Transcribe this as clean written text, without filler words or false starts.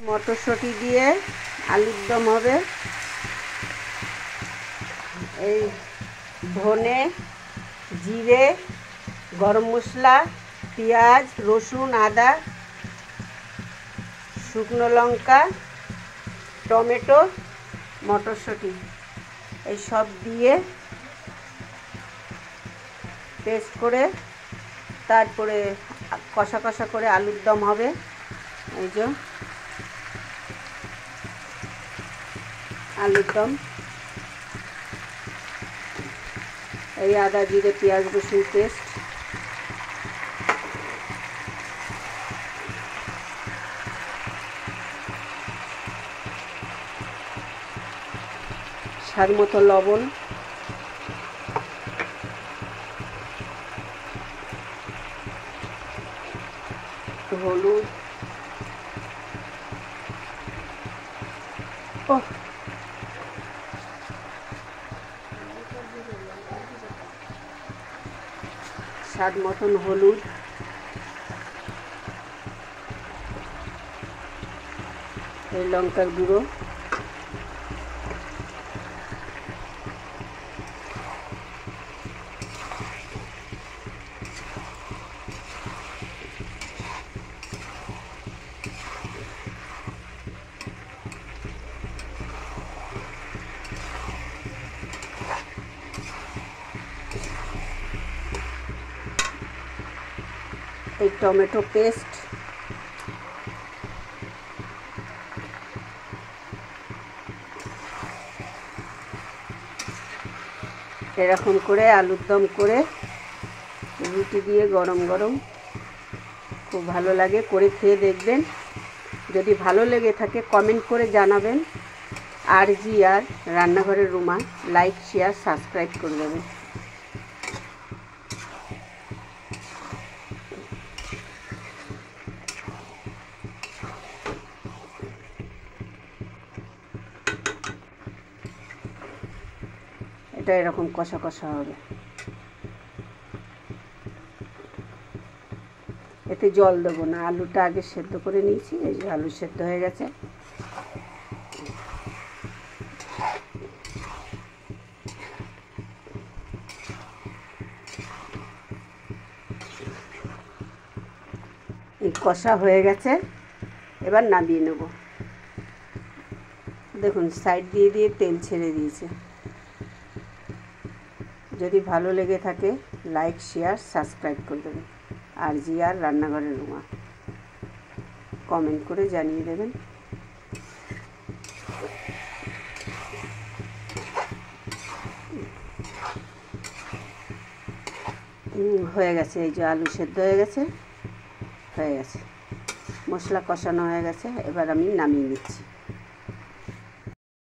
মটরশুঁটি দিয়ে আলুর দম হবে। এই ধনে, জিরে, গরম মশলা, পেঁয়াজ, রসুন, আদা, শুকনো লঙ্কা, টমেটো, মটরশুঁটি এই সব দিয়ে পেস্ট করে তারপরে কষা কষা করে আলুর দম হবে। এই যে আলুর দম, এই আদা জিরে পেঁয়াজ রসুন পেস্ট, স্বাদ মতো লবণ, হলুদ, স্বাদ মতন হলুদ, এই লঙ্কার গুঁড়ো, এই টমেটো পেস্ট, এরকম করে আলুর দম করে রুটি দিয়ে গরম গরম খুব ভালো লাগে, করে খেয়ে দেখবেন। যদি ভালো লেগে থাকে কমেন্ট করে জানাবেন। আর রান্নাঘরের রুমা লাইক শেয়ার সাবস্ক্রাইব করে দেবেন। এটা এরকম কষা কষা হবে, এতে জল দেবো না, আলুটা আগে সেদ্ধ করে নিয়েছি। এই যে আলু সেদ্ধ হয়ে গেছে। এই কষা হয়ে গেছে, এবার নামিয়ে নেব। দেখুন সাইড দিয়ে দিয়ে তেল ছেড়ে দিয়েছে। যদি ভালো লেগে থাকে লাইক শেয়ার সাবস্ক্রাইব করে দেবেন। আর রান্নাঘরের রুমা কমেন্ট করে জানিয়ে দেবেন। হয়ে গেছে, এই যে আলু সেদ্ধ হয়ে গেছে, মশলা কষানো হয়ে গেছে। এবার আমি নামিয়ে নিচ্ছি।